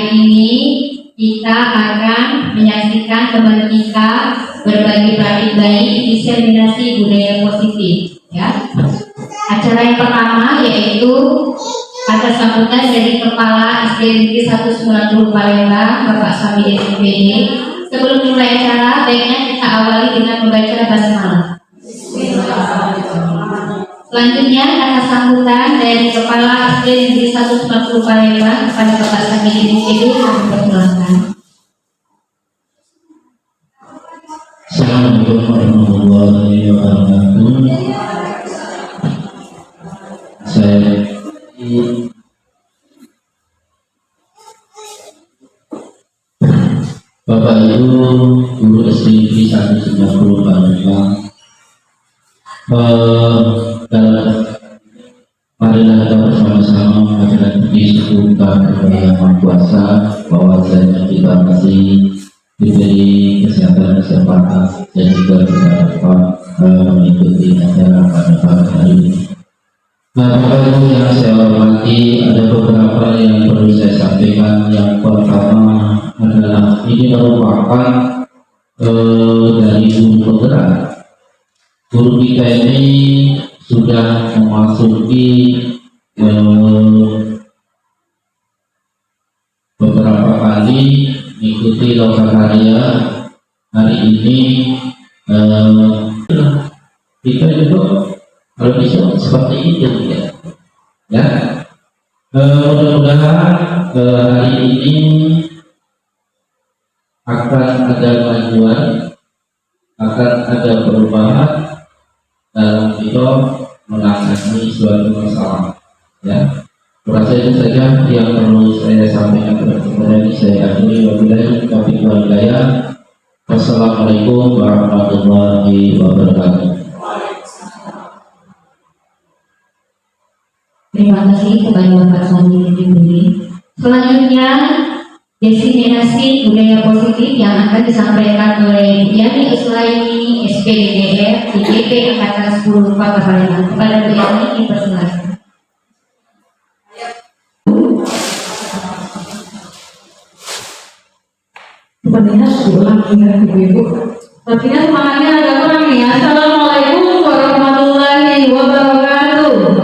hari ini kita akan menyaksikan teman kita berbagi praktik baik diseminasi budaya positif. Ya. Acara yang pertama yaitu atas sambutan dari Kepala SD Negeri 190 Palembang, Bapak Samidin MPD. Sebelum mulai acara, baiknya kita awali dengan membaca basmalah. Selanjutnya atas sambutan dari Kepala SD Negeri 190 Palembang kepada Bapak Samidin MPD, kami persilakan. Assalamualaikum warahmatullahi wabarakatuh. Bapak Ibu Guru SD Negeri 190 Palembang, marilah kita bersama-sama mengajarkan puji syukur kepada Yang Maha Kuasa bahwa kita masih diberi kesehatan, kesempatan dan juga kita dapat mengikuti acara pada pagi hari ini. Nah, Bapak Ibu yang saya hormati, ada beberapa yang perlu saya sampaikan. Yang pertama adalah ini merupakan dari guru penggerak. Guru kita ini sudah memasuki beberapa kali mengikuti lokakarya. Hari ini kita itu kalau bisa seperti itu ya. Mudah-mudahan hari ini akan ada kemajuan, akan ada perubahan dalam kita menangani suatu masalah. Ya, rasa itu saja yang perlu saya sampaikan kepada ini. Saya akhiri wabillahi taufiq wal hidayah. Wassalamualaikum warahmatullahi wabarakatuh. Terima kasih kepada Bapak Samidin MPD. Selanjutnya diseminasi budaya positif yang akan disampaikan oleh Yani Uslaini SPDDR IGP Angkatan 10 Kota Palembang. Kepada Bu Yani dipersilakan. Sepertinya diulang ya Ibu. Sepertinya semangatnya agak kurang nih. Assalamualaikum warahmatullahi wabarakatuh.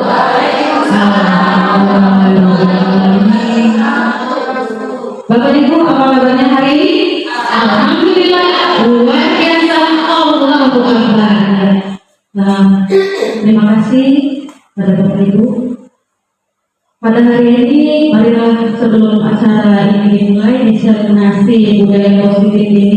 Bapak Ibu, apa kabarnya hari ini? Alhamdulillah, luar biasa, Allahu Akbar. Nah, terima kasih pada Bapak Ibu. Pada hari ini, marilah sebelum acara ini dimulai, diseminasi budaya positif ini,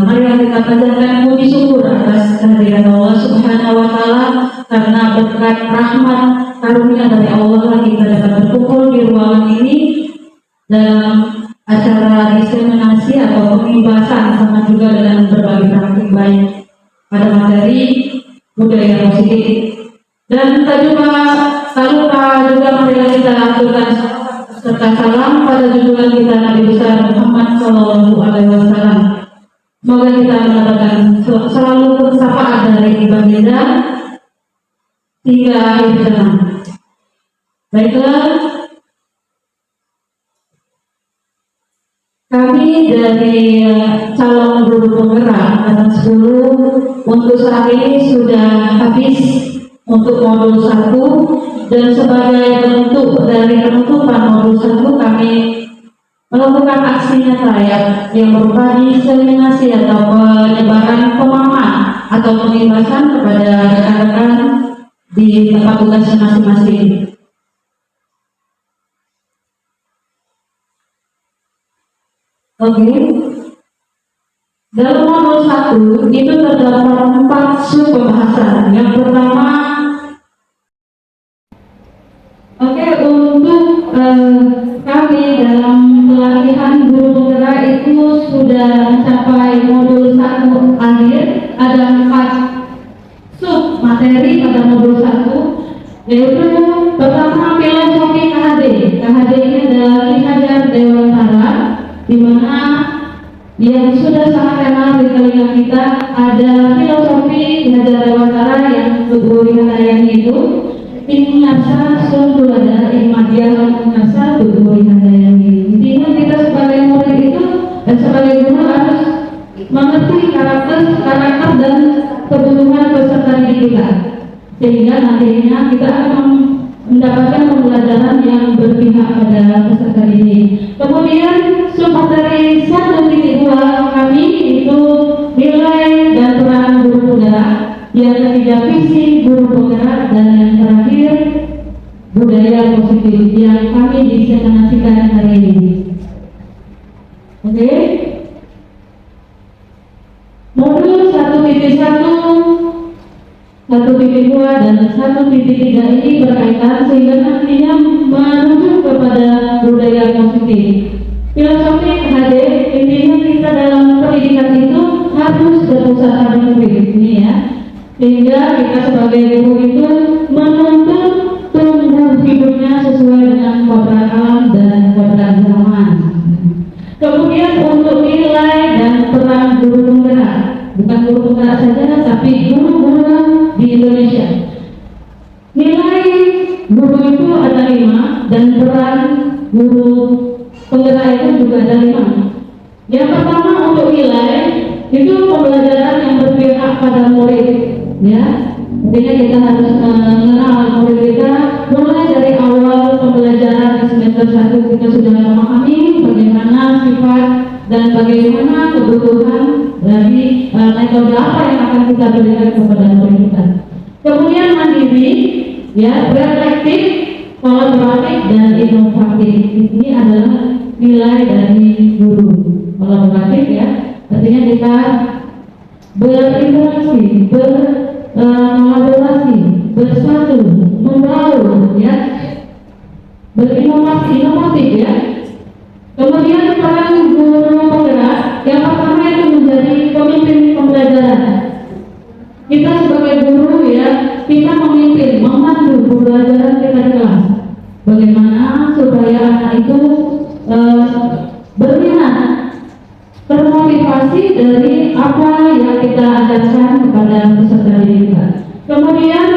marilah kita panjatkan puji syukur atas kehadiran Allah Subhanahu wa Ta'ala, karena berkat rahmat karunia dari Allah kita dapat berkumpul di ruangan ini dalam acara diseminasi atau pembahasan, sama juga dengan berbagi praktik baik pada materi budaya positif. Dan tak lupa juga marilah kita aturkan serta salam pada junjungan kita Nabi besar Muhammad Sallallahu Alaihi Wasallam. Semoga kita mendapatkan selalu persapaan dari baginda hingga akhir zaman. Baiklah, kami dari calon guru penggerak angkatan 10 untuk saat ini sudah habis untuk modul 1, dan sebagai bentuk dari penutupan modul 1 kami melakukan aksi nyata yang berupa diseminasi atau penyebaran pemahaman atau pengibasan kepada rekan-rekan di tempat tugas masing-masing. Oke. Dalam modul 1 itu terdapat 4 sub pembahasan. Yang pertama, untuk kami dalam pelatihan guru penggerak itu sudah mencapai modul 1 akhir. Ada 4 sub materi pada modul 1, yaitu pertama filosofi KHD. KHD ini adalah Ki Hajar Dewantara, di mana yang sudah sangat kenal di telinga kita. Ada filosofi Ki Hajar Dewantara yang Tubuh Handayani itu Inasa Sundulada Imadiah Inasa Tubuh Handayani. Di Dan sebagai guru harus mengerti karakter dan kebutuhan peserta didik kita, sehingga nantinya kita akan mendapatkan pembelajaran yang berpihak pada peserta didik. Kemudian submateri 1.2 kami itu nilai dan peran guru penggerak, yang ketiga visi guru penggerak, dan yang terakhir budaya positif yang kami diseminasikan hari ini. Oke. Modul 1.1, 1.2 dan 1.3 ini berkaitan sehingga nantinya menuju kepada budaya positif. Filosofi HD intinya kita dalam pendidikan itu harus berpusat pada murid, ini ya. Sehingga kita sebagai guru itu menuntut tumbuh hidupnya sesuai dengan kodrat alam dan kodrat zaman. Kemudian untuk nilai dan peran guru penggerak, bukan guru penggerak saja, tapi guru-guru di Indonesia. Nilai guru itu ada 5 dan peran guru penggerak itu juga ada 5. Yang pertama untuk nilai itu pembelajaran yang berpihak pada murid, ya. Artinya kita harus mengenal murid kita mulai dari awal pembelajaran di semester 1 kita sudah memahami bagaimana sifat dan bagaimana kebutuhan dari metode apa yang akan kita berikan kepada murid kita. Kemudian mandiri, ya, reflektif, kolaboratif dan inovatif. Ini adalah nilai dari guru. Kolaboratif, ya, artinya kita berinteraksi, kolaborasi, bersatu, membaur, ya, inovatif, ya. Kemudian peran guru penggerak, yang pertama itu menjadi pemimpin pembelajaran. Kita sebagai guru, ya, kita memimpin, memandu pembelajaran kita di kelas. Bagaimana supaya anak itu berminat, termotivasi dari apa yang kita ajarkan kepada peserta didik kita. Kemudian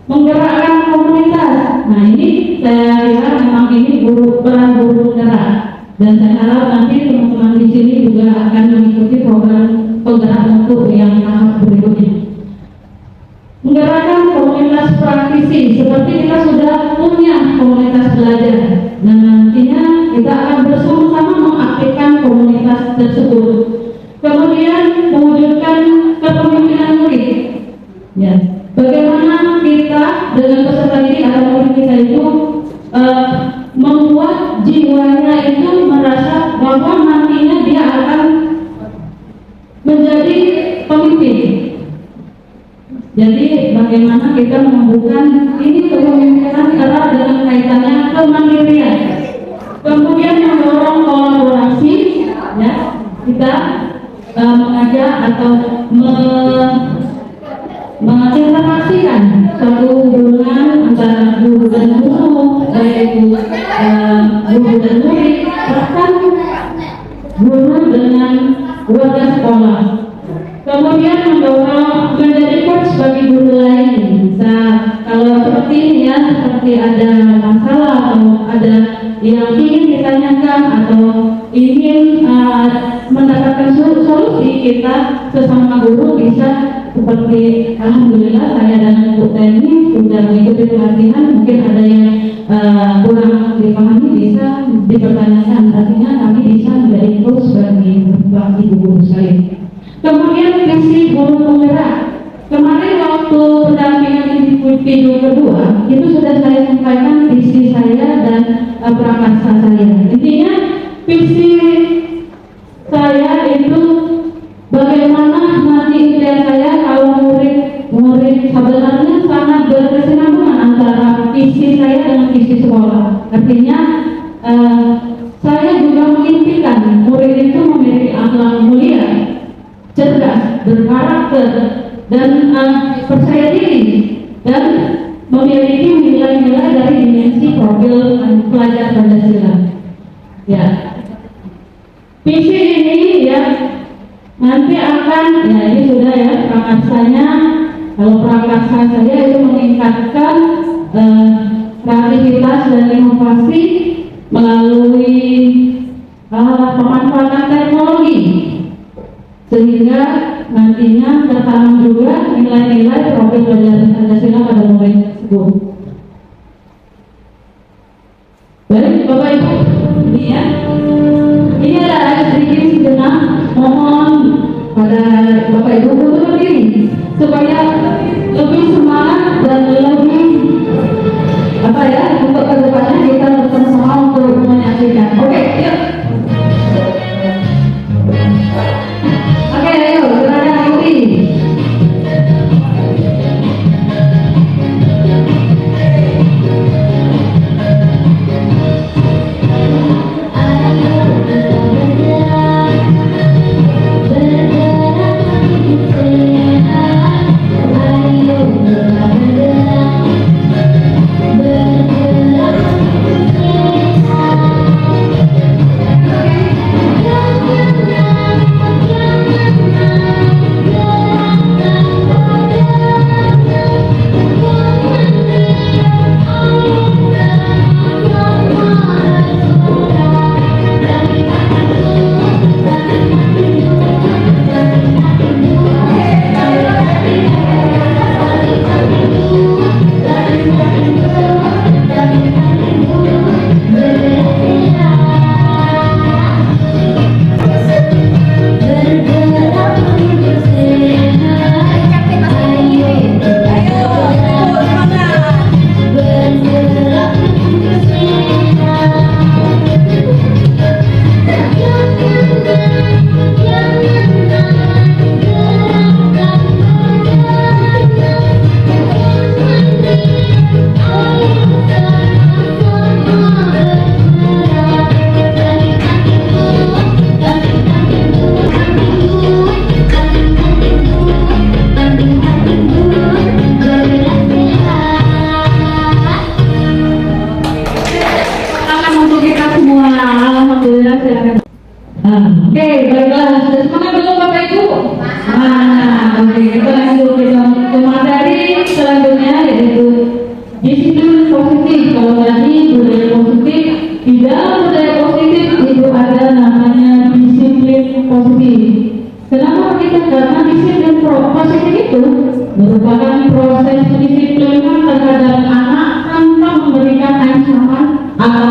menggerakkan komunitas. Nah, ini saya kira memang ini peran guru penggerak, dan saya harap nanti teman-teman di sini juga akan mengikuti program penggerak untuk yang tahap berikutnya. Menggerakkan komunitas praktisi, seperti kita sudah punya komunitas belajar. Nah, nantinya kita akan bersama-sama mengaktifkan komunitas tersebut. Kemudian mewujudkan kepemimpinan murid, ya. Bagaimana kita dengan peserta didik atau murid kita itu membuat jiwanya itu merasa bahwa nantinya dia akan menjadi pemimpin. Jadi bagaimana kita menumbuhkan ini kepemimpinan erat dengan kaitannya kemandirian. Kemudian mendorong kolaborasi, ya, kita mengajak atau menginteraksikan suatu hubungan antara guru dan guru, baik guru dan murid, bahkan guru dengan warga sekolah. Kemudian mendorong menjadi coach bagi guru lain. Bisa kalau seperti ini, ya, seperti ada masalah atau ada yang ingin ditanyakan atau ingin mendapatkan solusi, kita sesama guru bisa seperti alhamdulillah saya dan Bu Teni sudah mengikuti pelatihan, mungkin ada yang kurang dipahami bisa dipertanyakan, artinya kami bisa menjadi coach bagi guru sekalian. Kemudian visi guru penggerak. Kemarin waktu pendampingan video kedua itu sudah saya sampaikan visi saya dan prakarsa saya. Intinya visi saya itu bagaimana nanti impian saya kalau murid sebenarnya sangat berkesinambungan antara visi saya dengan visi sekolah. Artinya saya juga mengimpikan murid itu memiliki akhlak mulia, cerdas, berkarakter, dan percaya diri, dan memiliki nilai-nilai dari dimensi profil pelajar Pancasila. Ya, visi ini, ya, nanti akan, ya, ini sudah, ya, prakarsanya. Kalau prakarsa saya itu meningkatkan kreativitas dan inovasi melalui pemanfaatan teknologi, sehingga nantinya tertanam juga nilai-nilai profil pelajaran Pancasila pada murid tersebut. Baik, Bapak Ibu, ini ya. Ini ada sedikit sejenak mohon pada Bapak Ibu untuk berdiri supaya lebih semangat dan lebih apa ya, untuk kedepannya kita bersama-sama untuk menyaksikan. Oke, yuk. Oke, ayo gerakan ikuti. Oke, baiklah. Sudah semangat belum Bapak Ibu? Oke, kita lanjut ke materi selanjutnya, yaitu disiplin positif. Kalau tadi budaya positif, di dalam budaya positif itu ada namanya disiplin positif. Kenapa begitu? Karena disiplin positif itu merupakan proses pendisiplinan terhadap anak tanpa memberikan ancaman atau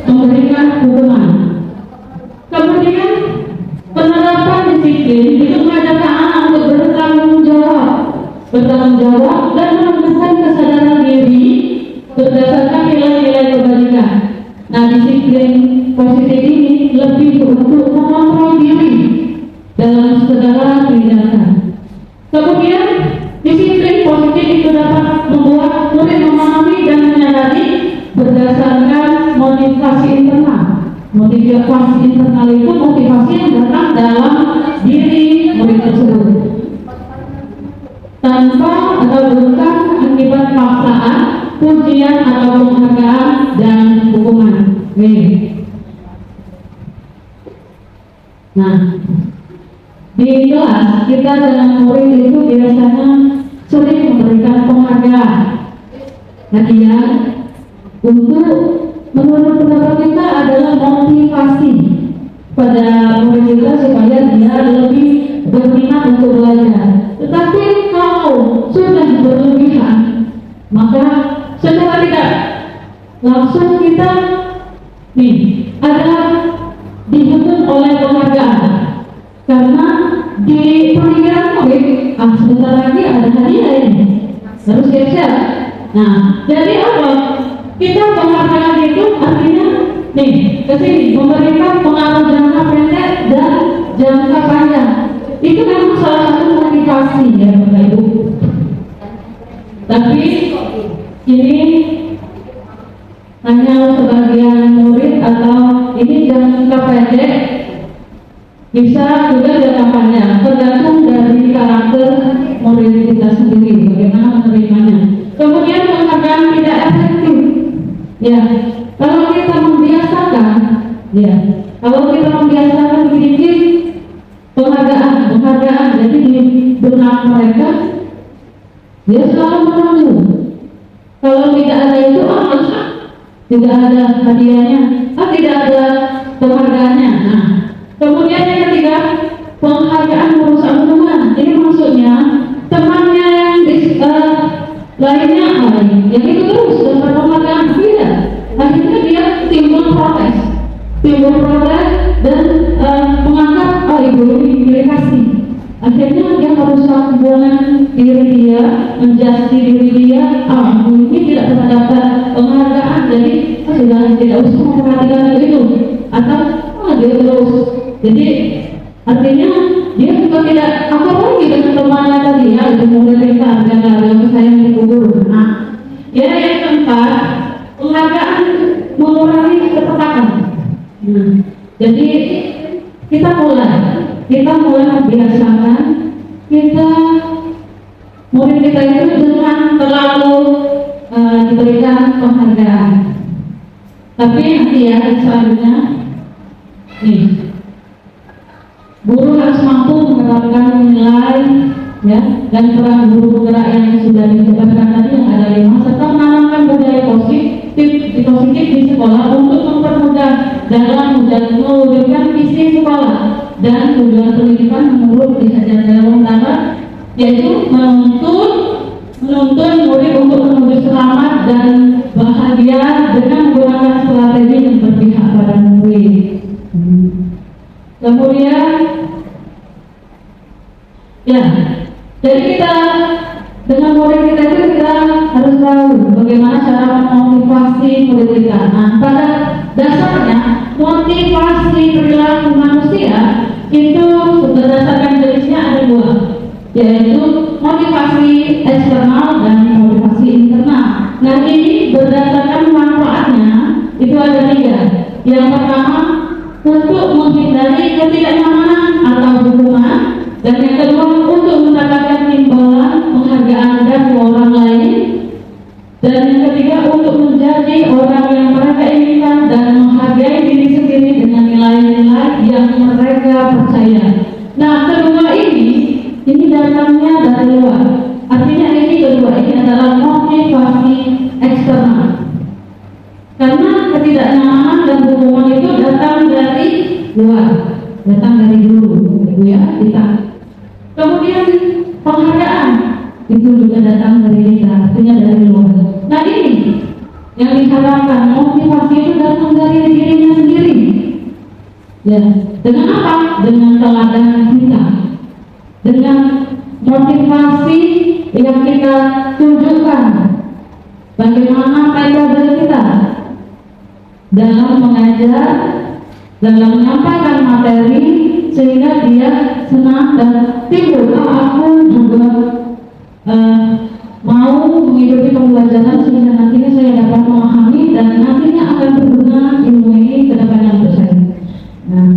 memberikan hukuman. Kemudian penerapan disiplin itu mengajarkan anak untuk bertanggung jawab dan menumbuhkan kesadaran diri berdasarkan nilai-nilai kebaikan. Nah, disiplin positif ini lebih untuk mengontrol diri dalam segala tindakan. Kemudian disiplin positif itu dapat membuat murid memahami dan menyadari berdasarkan motivasi internal. Motivasi internal itu motivasi yang datang dalam diri murid tersebut, tanpa atau bukan akibat paksaan, pujian atau penghargaan dan hukuman. Nah, di kelas kita dengan murid itu biasanya sering memberikan penghargaan, hadiah untuk menurut pendapat kita adalah motivasi pada murid kita supaya dia lebih berminat untuk belajar. Tetapi kalau sudah berlebihan, maka secara tidak langsung kita ada dihukum oleh penghargaan, karena di pemikiran murid sebentar lagi ada hadiah ini, harus siap-siap. Nah, jadi apa? Kita penghargaan itu artinya kesini memberikan pengaruh jangka pendek dan jangka panjang. Itu memang salah satu motivasi ya Bapak Ibu. Tapi ini hanya sebagian murid atau ini jangka pendek, bisa juga jangka panjang, tergantung dari karakter murid kita sendiri bagaimana menerimanya. Kemudian penghargaan tidak efektif. Ya, kalau kita membiasakan sedikit penghargaan, jadi di benak mereka dia selalu menunggu. Kalau tidak ada itu, tidak ada hadiahnya, tidak ada penghargaannya. Nah, kemudian berprotek dan menganggap ibu ini pilih kasih. Akhirnya dia merusak hubungan diri dia, menjati diri dia. Ibu ini tidak mendapat penghargaan, jadi sudah tidak usah memperhatikan itu, atau dia terus. Jadi artinya dia juga tidak apa lagi dengan temannya tadi ya, kemudian harga saya dikubur. Nah, ya yang keempat, penghargaan mengurangi ketepatan. Jadi kita mulai membiasakan kita murid kita itu jangan terlalu diberikan penghargaan. Tapi nanti ya selanjutnya nih, guru harus mampu menerapkan nilai ya dan peran guru penggerak yang sudah dijabarkan tadi yang ada 5, serta menanamkan budaya positif di sekolah untuk mempermudah dalam mewujudkan visi sekolah dan tujuan pendidikan menurut Disajar Utama, yaitu menuntun murid untuk menuju selamat dan bahagia dengan menggunakan strategi yang berpihak pada murid. Kemudian ya, jadi kita dengan murid kita itu kita harus tahu bagaimana cara memotivasi murid kita. Nah, pada dasarnya motivasi perilaku manusia itu berdasarkan jenisnya ada 2, yaitu motivasi eksternal dan motivasi internal. Nah, ini berdasarkan manfaatnya itu ada 3. Yang pertama, untuk menghindari ketidaknyamanan atau hukuman, dan yang kedua untuk mendapatkan imbalan penghargaan dari orang lain, dan yang ketiga untuk menjadi orang yang mereka inginkan dan menghargai diri sendiri dengan nilai-nilai yang mereka percaya. Nah, kedua ini datangnya dari luar. Artinya kedua ini adalah motivasi eksternal. Karena ketidaknyamanan dan hukuman itu datang dari luar, datang dari guru, ya kita. Kemudian penghargaan itu juga datang dari kita, artinya dari luar. Nah, ini yang diharapkan, motivasi itu datang dari dirinya sendiri. Ya, dengan apa? Dengan teladan kita, dengan motivasi yang kita tunjukkan. Bagaimana metode kita dalam mengajar, dalam menyampaikan materi, sehingga dia senang dan timbul, aku juga mau mengikuti pembelajaran sehingga nantinya saya dapat memahami dan nantinya akan berguna ilmu ini ke depan untuk saya. Nah,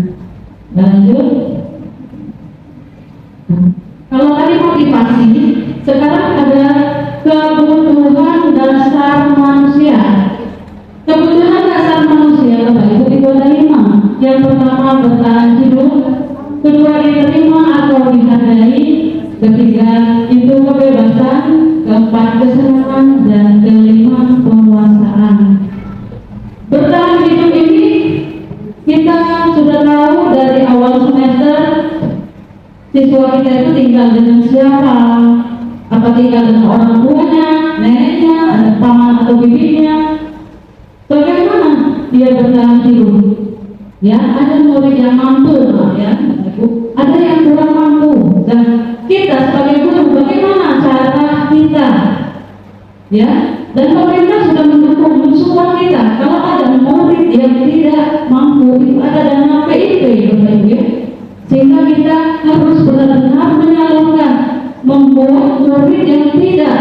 lanjut. Kalau tadi motivasi, sekarang ada kebutuhan dasar manusia. Kebutuhan dasar manusia Bapak Ibu itu ada 5. Yang pertama bertahan hidup, kedua diterima atau dihargai, ketiga itu kebebasan, keempat kesenangan, dan kelima penguasaan. Bertahan hidup ini kita sudah tahu dari awal semester, siswa kita itu tinggal dengan siapa? Apa tinggal dengan orang tuanya, neneknya, paman atau bibinya? Bagaimana dia bertahan hidup? Ya, ada murid yang mampu, ya, ada yang kurang mampu. Dan kita sebagai guru, bagaimana cara kita? Ya, dan pemerintah sudah mendukung, mensupport kita. Kalau ada murid yang tidak mampu, itu ada dana PIP, Bapak Ibu, ya. Sehingga kita harus benar-benar menyalurkan, membuat murid yang tidak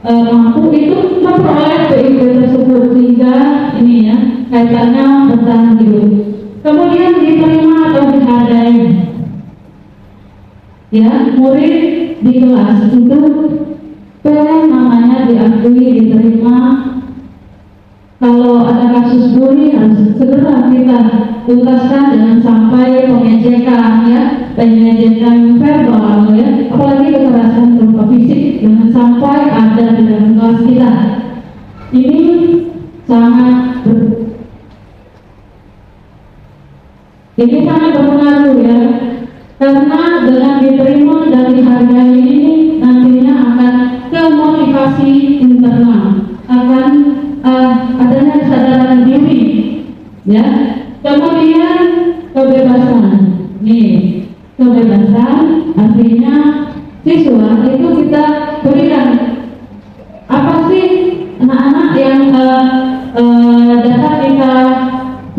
mampu itu memperoleh PIP tersebut, sehingga ini ya kaitannya bertahan hidup. Kemudian diterima atau dihargai. Ya, murid di kelas itu pengen namanya diakui, diterima. Kalau ada kasus bully harus segera kita tuntaskan, jangan sampai pengejekan, ya, pengejekan verbal, ya, apalagi kekerasan berupa fisik, jangan sampai ada di dalam kelas kita. Ini sangat berpengaruh, ya, karena dengan diterima dan dihargai ini nantinya akan ke motivasi internal, akan adanya kesadaran diri, ya. Kemudian kebebasan. Nih, kebebasan artinya siswa itu kita berikan apa sih anak-anak yang dapat kita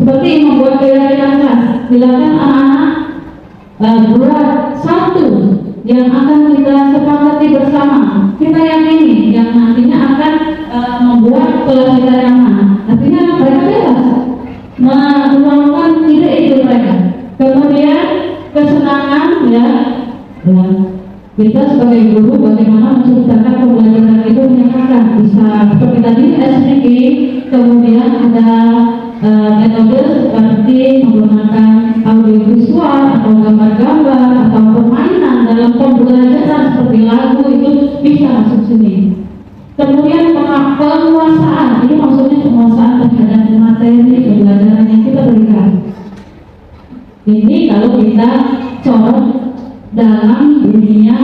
seperti membuat keyakinan kelas. Silakan anak-anak buat satu yang akan kita sepakati bersama. Kita yakini yang nantinya akan membuat kelas kita nyaman. Artinya mereka bebas meluangkan ide-ide mereka. Kemudian kesenangan ya, kita sebagai guru bagaimana menciptakan pembelajaran itu menyenangkan. Bisa seperti tadi SPK, kemudian ada metode seperti menggunakan audiovisual atau gambar-gambar atau permainan dalam pembelajaran seperti lagu itu bisa masuk sini. Kemudian penguasaan, ini maksudnya penguasaan terhadap materi pembelajaran yang kita berikan. Ini kalau kita corong dalam dunia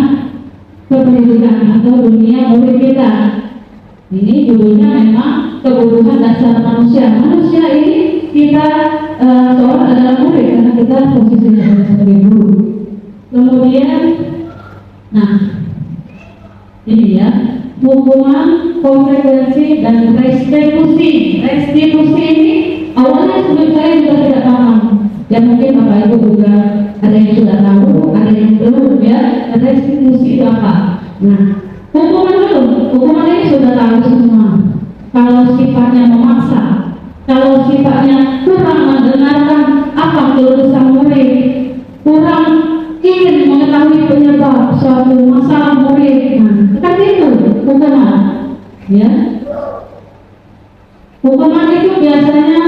pendidikan atau dunia murid kita. Ini judulnya memang kebutuhan dasar manusia. Manusia ini kita seorang adalah murid karena kita posisinya sebagai guru. Kemudian, nah ini ya, hukuman, konsekuensi, dan restitusi. Restitusi ini awalnya sebelum saya juga tidak paham. Ya mungkin Bapak Ibu juga ada yang sudah tahu, ada yang belum ya. Restitusi itu apa? Nah, hukuman belum. Hukuman ini sudah tahu semua. Kalau sifatnya memaksa, kalau sifatnya kurang mendengarkan apa keluh kesah murid, kurang ingin mengetahui penyebab suatu masalah murid, nah, seperti itu hukuman. Ya, hukuman itu biasanya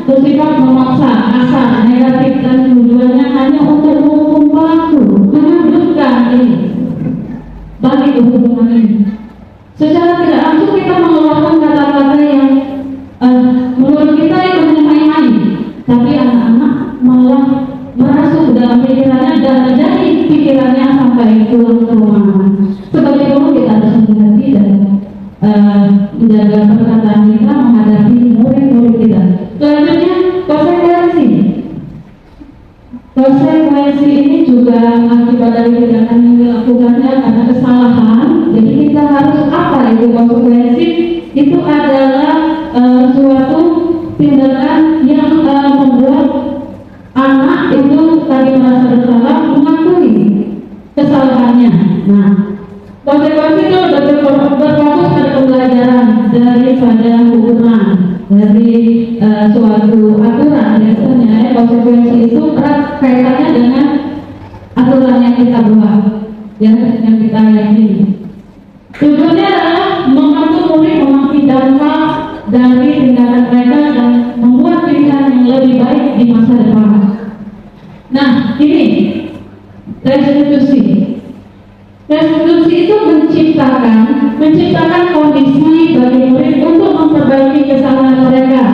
bersifat memaksa, kasar, negatif, dan tujuannya hanya untuk menghukum pelaku, menundukkan ini. Bagi hukuman ini, secara tidak langsung kita mengeluarkan kata-kata yang menurut kita itu hanya main-main, tapi anak-anak malah merasuk dalam pikirannya dan menjadi pikirannya sampai pulang ke rumah. Sebagai guru kita harus hati-hati dan menjaga perkataan kita menghadapi murid-murid kita. Selanjutnya konsekuensi. Konsekuensi ini juga akibat dari tindakan yang dilakukannya karena kesalahan. Jadi kita harus apa itu konsekuensi? Itu adalah suatu tindakan yang membuat anak itu tadi merasa bersalah mengakui kesalahannya. Nah, konsekuensi itu berfokus pada pembelajaran daripada hukuman dari suatu aturan. Biasanya konsekuensi itu erat kaitannya dengan aturan yang kita buat, yang kita yakini. Tujuannya adalah membantu murid memahami dampak dari tindakan mereka dan membuat pilihan yang lebih baik di masa depan. Nah, ini restitusi. Restitusi itu menciptakan kondisi bagi murid untuk memperbaiki kesalahan mereka.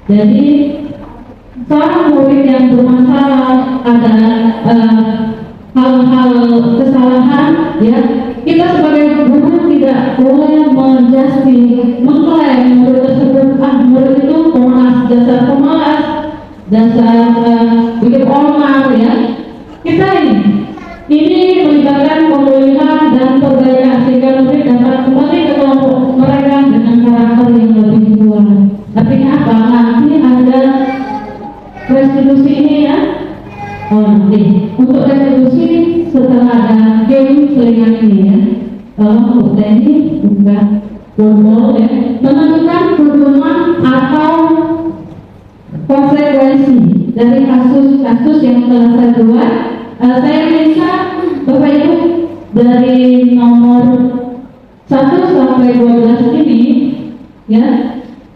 Jadi seorang murid yang bermasalah ada hal-hal kesalahan, ya kita sebagai guru tidak boleh mengklaim murid tersebut murid itu pemalas, dasar bikin onar ya. Kita ini melibatkan pemulihan dan perbaikan sehingga murid dapat kembali ke kelompok mereka dengan karakter yang lebih kuat. Artinya apa? Nanti ada restitusi ini ya. Oh nanti untuk restitusi setelah ada game selingan ini ya. Kalau ini bukan formal ya, menentukan hukuman atau konsekuensi dari kasus-kasus yang telah saya buat. Saya minta Bapak Ibu dari nomor 1 sampai 12 ini ya,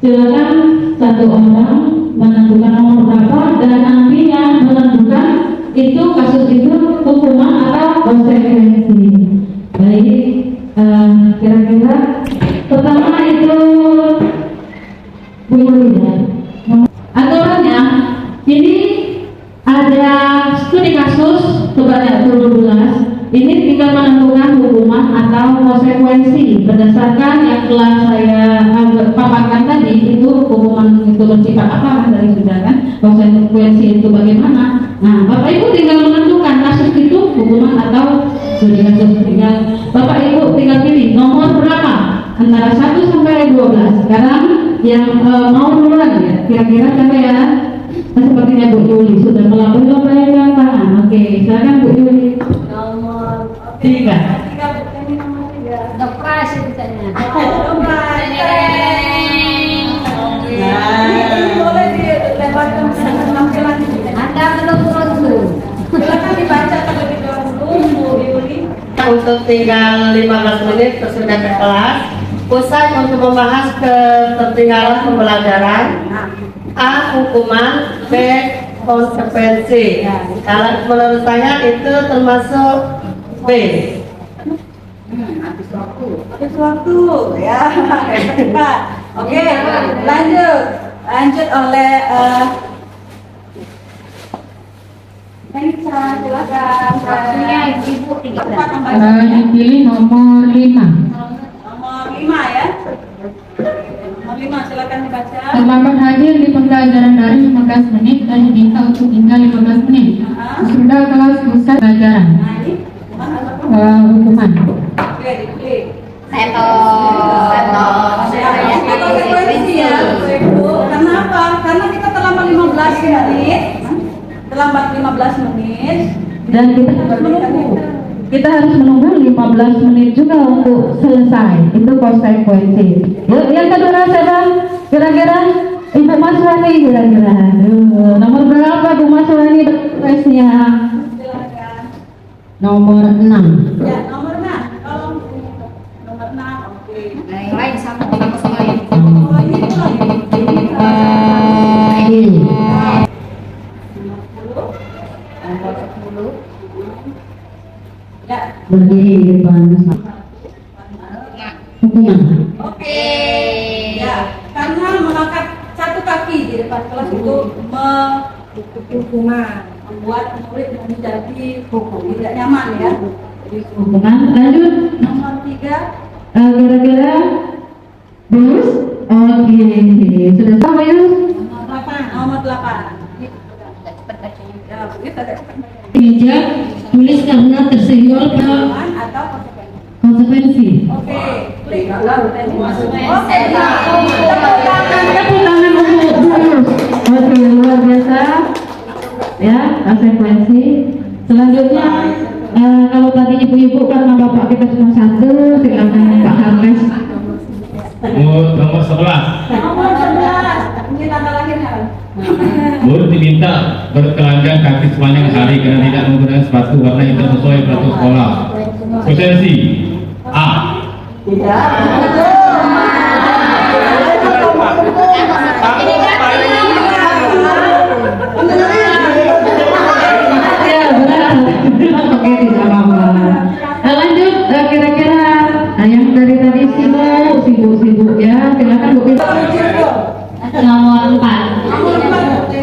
silakan satu orang menentukan nomor berapa dan nantinya menentukan itu kasus itu hukuman atau konsekuensi. Baik, kira-kira pertama itu ya. Aturannya ini ada studi kasus sebanyak 12 ini tinggal menentukan hukuman atau konsekuensi berdasarkan yang telah saya paparkan tadi. Itu hukuman itu bersifat apa kan dari sudah kan, konsekuensi itu bagaimana. Nah, Bapak Ibu tinggal menentukan kasus itu hukuman atau tinggal Bapak Ibu tinggal pilih nomor berapa antara 1 sampai 12. Sekarang yang mau duluan ya, kira-kira siapa ya? Sepertinya Bu Yuli sudah melambaikan tangan. Oke, silakan Bu Yuli. Nomor 3. ini nomor 3. Dopras ceritanya. Dopras. Ini boleh dilewatkan tampilan ini. Anda belum turun. Silakan dibaca terlebih dahulu, Bu Yuli. Untuk tinggal 15 menit sesudah ke kelas. Usai untuk membahas ketertinggalan pembelajaran. A. Hukuman. B. Konsekuensi. Kalau menurut saya itu termasuk B. Habis waktu ya. Cepat. Oke, lanjut oleh Mensa, silakan. Waktunya Ibu 3. Yang pilih nomor 5. Nomor 5 ya. Nomor 5 silakan dibaca. Terlambat hadir di pembelajaran daring 15 menit dan diminta untuk tinggal 15 menit. Sudah kelas pusat pelajaran. Nah, ini Hukuman. oke, dipilih. Konsekuensi ya, Bu. Kenapa? Karena kita terlambat 15 menit. Terlambat 15 menit. Dan kita harus menunggu 15 menit juga untuk selesai. Itu konsekuensi. Yuk, yang kedua siapa? Kira-kira Ibu Mas Wani kira-kira. Nomor berapa Bu Mas Wani requestnya? Silakan. Nomor 6. Ya, nomor 6. Tolong nomor 6. Oke. Yang lain sama dengan yang lain. Oh, ini pulang. Ini. Nomor 10. Ya. Berdiri di depan. Hukuman. Oke. Ya, karena mengangkat satu kaki di depan kelas itu hukuman, membuat murid menjadi tidak nyaman ya. Jadi, Hukuman. Lanjut. nomor 3. Kira-kira Yus? Oke. Sudah sama Yus? Nomor 8. Nomor 8. Ya, begitu ada Meja tulis karena tersenggol ke hukuman atau konsekuensi. konsekuensi. Oke, klik. Oke, Tepuk tangan untuk Yus. Oke, luar biasa. Ya, konsekuensi. Selanjutnya, kalau tadi ibu-ibu karena bapak kita cuma satu, silakan Pak Harnes. Nomor 11. Nomor 11. Ini tanggal lahirnya. Murid diminta bertelanjang kaki sepanjang hari karena tidak menggunakan sepatu warna hitam sesuai peraturan sekolah. Konsekuensi A. Ya, benar. Oke, tidak apa-apa. Lanjut, kira-kira yang dari tadi sibuk ya, silakan Bu. Nomor 4. Nomor 4.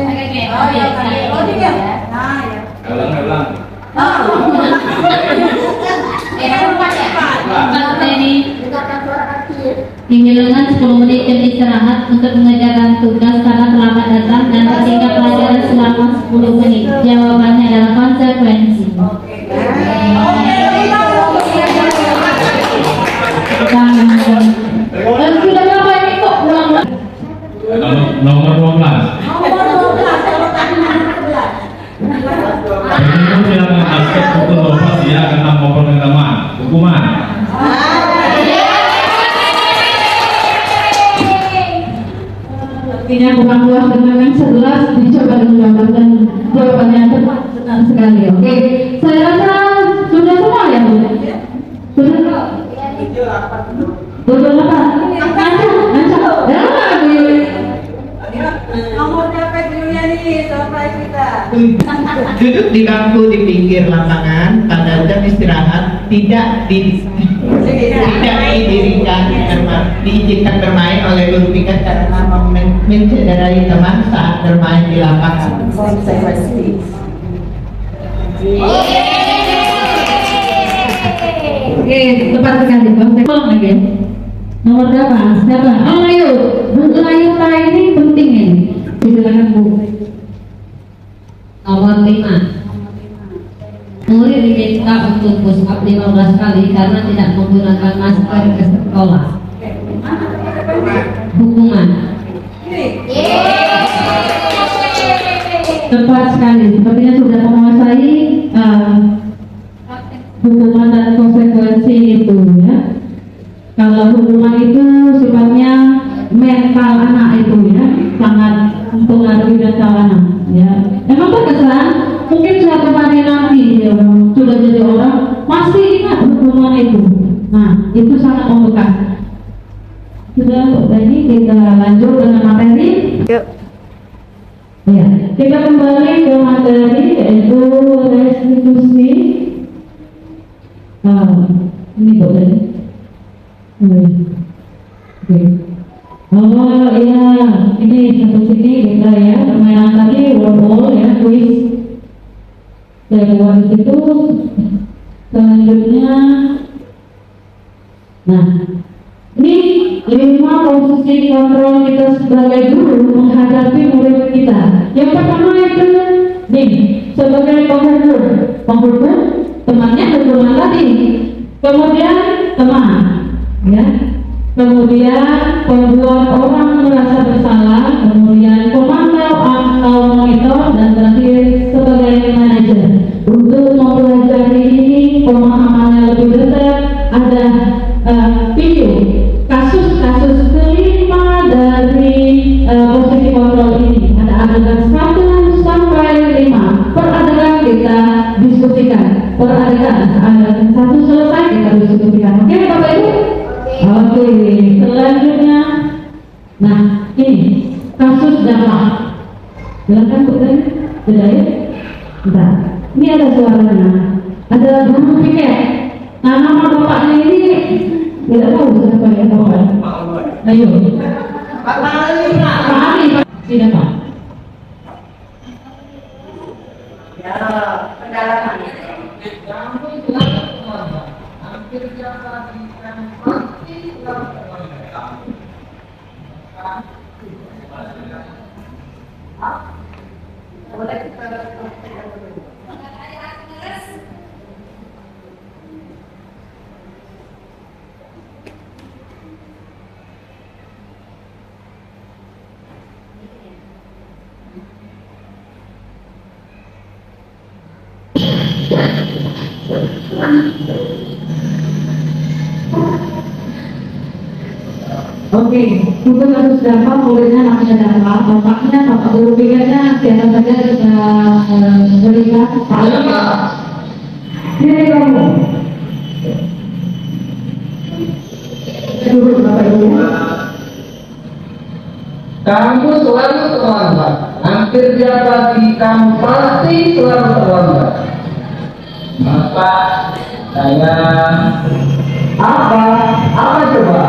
Oh, iya, oh, ini ya. Nah, ya. Himpilan 10 menit jam istirahat untuk mengerjakan tugas karena terlambat datang dan tertinggal pelajaran selama 10 menit. Jawabannya adalah konsekuensi. Dan sudah berapa ini kok ulang? Nomor 12. Pengunjung yang menghasilkan pukul 12 dia akan melaporkan teman. Hukuman. Artinya bukan puas dengan yang 11, dicoba menggambarkan jawabannya tepat, benar sekali. Oke, saya rasa sudah semua ya Bu? Sudah? Sudah apa? Lancar. Ya, Bu. Nomor berapa dulunya nih, surprise kita. Duduk di bangku di pinggir lapangan pada jam istirahat, tidak diizinkan bermain oleh guru piket karena mencederai teman saat bermain di lapangan. Konsekuensi. tepat sekali Bang. Tolong lagi. Nomor berapa? Siapa? Oh, ayo. Bu Layu ini penting ini. Silakan Bu. Nomor 5. Murid diminta untuk push up 15 kali karena tidak menggunakan masker ke sekolah. Hukuman. Tepat sekali. Sepertinya sudah menguasai hukuman dan konsekuensi itu ya. Kalau hukuman itu sifatnya mental anak itu ya, sangat mempengaruhi mental anak ya. Memang berkesan, mungkin suatu hari nanti ya, sudah jadi orang masih ingat hukuman itu. Nah, itu sangat membekas. Sudah, tadi kita lanjut dengan materi. Ya, kita kembali ke materi yaitu restitusi. Ini boleh. Oke. Oh iya, ini satu sini kita ya permainan tadi wall ya, quiz. Dari habis itu selanjutnya, nah ini 5 posisi kontrol kita sebagai guru menghadapi murid kita. Yang pertama itu nih sebagai penghubung temannya hubungan tadi, kemudian teman ya, kemudian pembuat orang merasa bersalah, kemudian pemantau atau monitor, dan terakhir sebagai manajer. Untuk mempelajari ini pemahamannya lebih dekat, ada video kasus-kasus kelima dari posisi kontrol ini. Ada adegan 1 sampai 5. Per adegan kita diskusikan. Per adegan 1 selesai kita diskusikan. Oke Bapak Ibu? Oke, selanjutnya, nah ini kasus dampak. Silakan Bu Tari, sudah ya? Bentar. Ini ada suaranya, ada guru piket. Nah nama bapaknya ini tidak tahu siapa ya Bapak. Ayo. Pak Ali, tidak Pak. Ya, pendalaman. Oke, untuk kasus dampak, muridnya namanya dampak, bapaknya, bapak guru pikirnya, siapa saja kita berikan. Ini kamu. Dulu Bapak Ibu. Kamu selalu terlambat. Hampir tiap pagi kamu pasti selalu terlambat. Bapak, saya apa coba?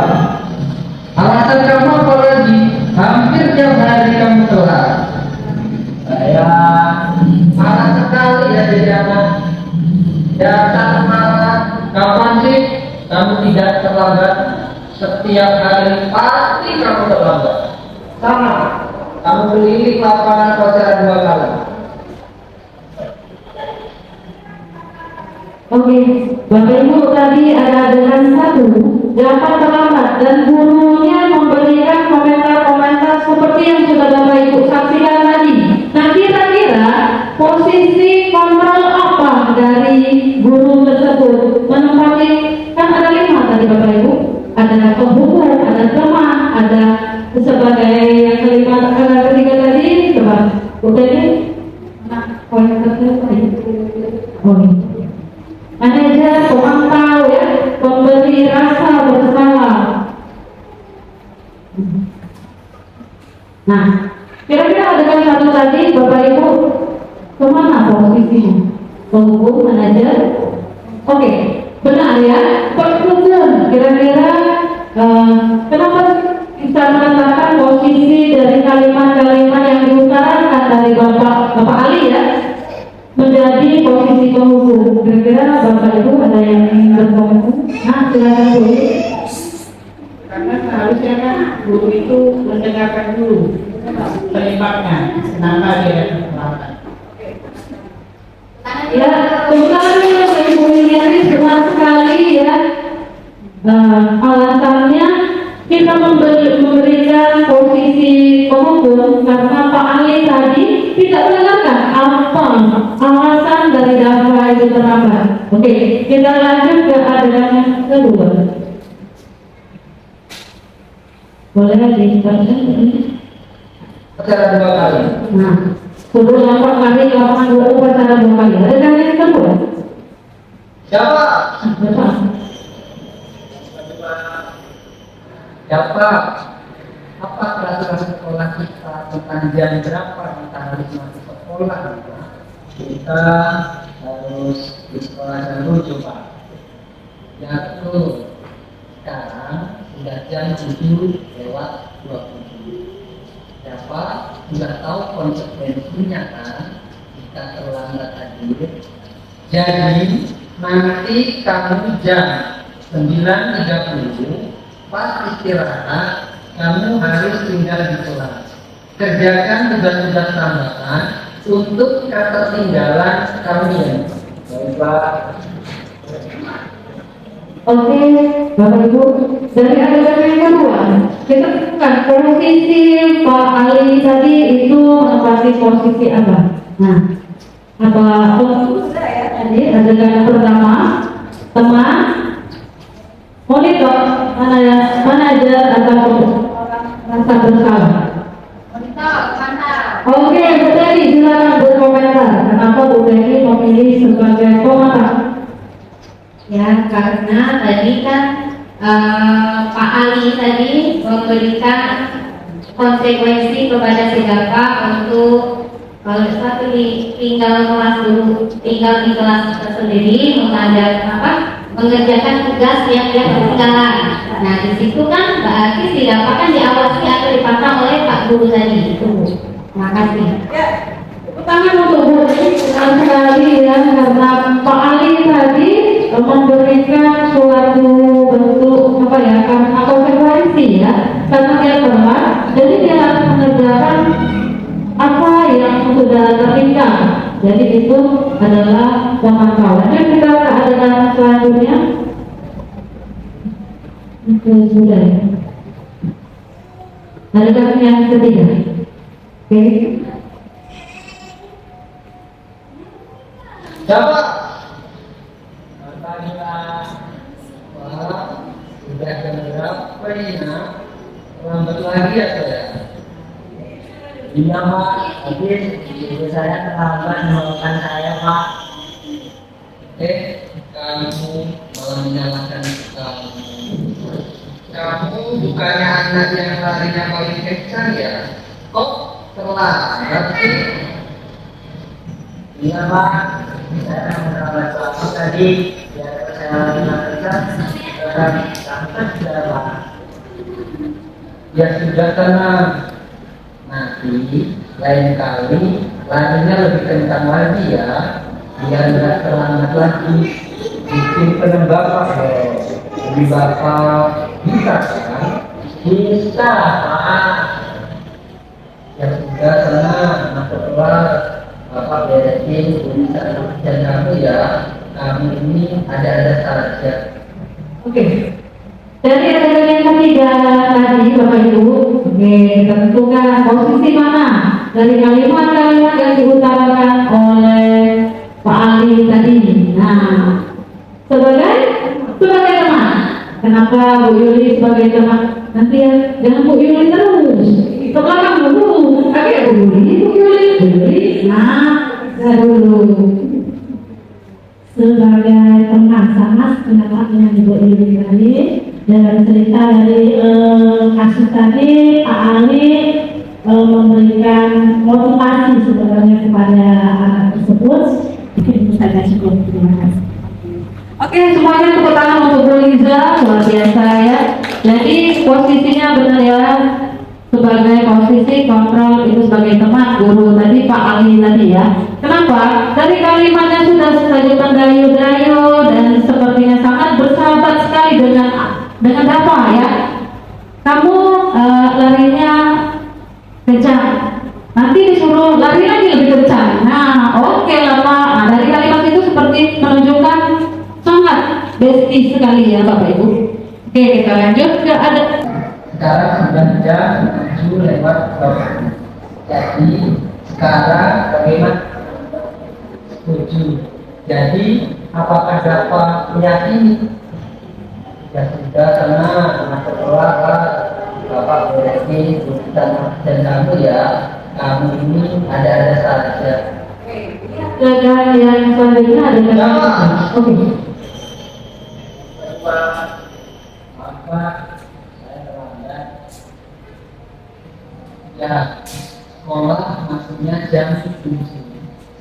Alasan kamu apa lagi? Hampir tiap hari kamu telat. Saya marah sekali ya jadi anak. Dasar marah. Kapan sih kamu tidak terlambat? Setiap hari pasti kamu terlambat. Sama. Kamu keliling lapangan pacaran 2 kali. Oke, Bapak Ibu tadi ada adegan 1 dapat terlambat dan gurunya memberikan komentar-komentar seperti yang sudah Bapak Ibu saksikan tadi. Nah kira-kira posisi kontrol apa dari guru tersebut? Menempati, kan ada 5 tadi Bapak Ibu, ada penghubung, ada teman, ada sebagai yang ketiga tadi, coba udah ini, nah poin ketiga tadi, manajer, pemantau ya, pemberi rasa bersalah. Nah, kira-kira adegan 1 tadi Bapak Ibu kemana posisinya? Penghubung, manajer. Oke, benar ya. Penghubung, kira-kira kenapa bisa mengatakan posisi dari kalimat-kalimat yang diutarakan dari Bapak Ali ya? menjadi posisi penghubung. Kira-kira Bapak Ibu ada yang ingin berkomentar? Nah, silakan Bu. Karena seharusnya kan guru itu mendengarkan dulu penyebabnya kenapa dia terlambat. Ya, sebenarnya Bapak Ibu ini benar sekali ya. Alasannya kita memberikan posisi penghubung karena Pak Ali tadi tidak mendengarkan apa alasan dari Dafa itu terlambat. Oke, kita lanjut ke adegan yang kedua. Boleh dijelaskan ini? Acara 2 kali. Nah, suruh lapor kali lapangan 2 upacara 2 kali. Adegan yang kedua. Siapa? Bapak. Siapa? Apa peraturan sekolah kita tentang jam berapa kita harus masuk sekolah? Kita harus di sekolah dulu coba. Yaitu sekarang sudah jam 7:20. Siapa sudah tahu konsekuensinya kan? Kita terlambat hadir. Jadi nanti kamu jam 9:30 pas istirahat, kamu harus tinggal di kelas. Kerjakan tugas-tugas tambahan untuk ketertinggalan kalian. Baiklah. Oke, Bapak Ibu, dari adegan yang kedua, kita bukan posisi Pak Ali tadi itu menempati posisi apa? Nah, apa tadi adegan yang pertama, teman, monitor, manajer atau rasa bersalah. Monitor, mana? Oke, Bu Teni silakan berkomentar. Kenapa Bu Teni memilih sebagai komentar? Ya, karena tadi kan Pak Ali tadi memberikan konsekuensi kepada si Dafa untuk kalau satu tinggal kelas dulu, tinggal di kelas sendiri mengerjakan tugas yang dia ketinggalan. Nah, di situ kan berarti si Dafa kan diawasi atau dipantau oleh Pak Guru tadi. Itu. Terima kasih. Ya. Tangan untuk Bu Teni senang sekali ya, karena Pak Ali tadi memberikan suatu bentuk apa ya, karena konsekuensi ya, karena dia telat, jadi dia harus mengerjakan apa yang sudah tertinggal. Jadi itu adalah pemantauan. Dan kita ada selanjutnya itu sudah ada yang ketiga. Oke. Siapa? Katanya, wah, sudah jam berapa ini nak? Lambat lagi ya saya. Iya Pak, habis ibu saya terlambat menolongkan saya Pak. Kamu malah menyalahkan kamu. Kamu bukannya anak yang larinya paling kencang ya? Kok terlambat sih? Iya Pak, saya merawat suami tadi. Biar saya lakukan sekarang sampai sudah Pak. Ya sudah tenang. Nanti lain kali larinya lebih kencang lagi ya, biar nggak terlambat lagi. Bikin penembak Pak, jadi Bapak bisa kan? Bisa Pak. Ya sudah tenang, masuk kelas. Bapak beresin urusan kerjaan kamu ya. Kamu ini ada saja. Oke. Dari adegan yang ketiga tadi Bapak Ibu, oke, tentukan posisi mana dari kalimat-kalimat yang diutarakan oleh Pak Ali tadi. Nah, sebagai teman, kenapa Bu Yuli sebagai teman? Nanti ya, jangan Bu Yuli terus. Ke belakang dulu, oke Bu Yuli. Nah, saya dulu. Sebagai teman sangat kenapa dengan Ibu Yuli tadi. Dan cerita dari kasus tadi, Pak Ali memberikan motivasi sebenarnya kepada anak tersebut. Mungkin saya cukup, terima kasih. Oke, semuanya tepuk tangan untuk Bu Liza, luar biasa ya. Jadi posisinya benar ya, sebagai posisi kontrol itu sebagai teman guru tadi Pak Ali tadi ya. Kenapa? Dari kalimatnya sudah saja mendayu-dayu dan sepertinya sangat bersahabat sekali dengan apa ya? Kamu larinya kencang, nanti disuruh lari lagi lebih kencang. Nah, oke lah Pak. Nah, dari kalimat itu seperti menunjukkan sangat bestie sekali ya Bapak Ibu. Oke, kita lanjut ke ada. Sekarang sudah jam 7 lewat 20. Jadi sekarang bagaimana? Setuju. Jadi apakah dapat meyakini? Ya sudah, karena setelah Bapak berarti dan kamu ya, kamu ini ada-ada saja. Dan yang selanjutnya ada oke. Bapak, saya terlambat. Ya, sekolah maksudnya jam 7.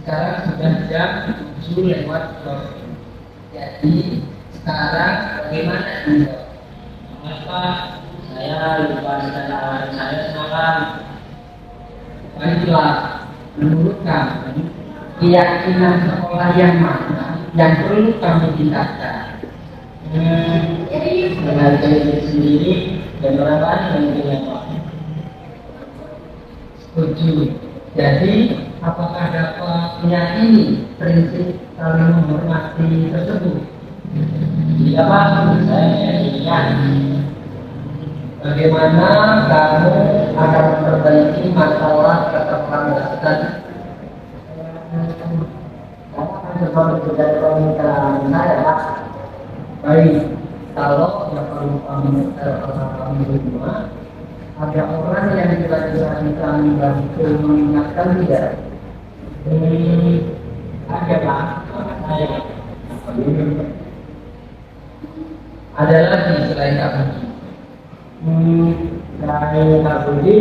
Sekarang sudah jam 7 lewat 20. Jadi sekarang bagaimana Anda? Mengapa saya lupa dengan saya semalam? Baiklah, menurut kamu keyakinan sekolah yang mana yang perlu kami tingkatkan? Dengan diri sendiri dan orang lain yang apa? Setuju. Jadi apakah dapat meyakini prinsip saling menghormati tersebut? Tidak Pak, saya meyakinkan. Bagaimana kamu akan memperbaiki masalah keterlambatan? Kamu akan coba bekerja permintaan saya Pak. Baik, kalau yang perlu kami rumah ada orang yang kira-kira bisa membantu mengingatkan tidak? Ada Pak, saya. Ada lagi selain Kak Budi. Selain Kak Budi,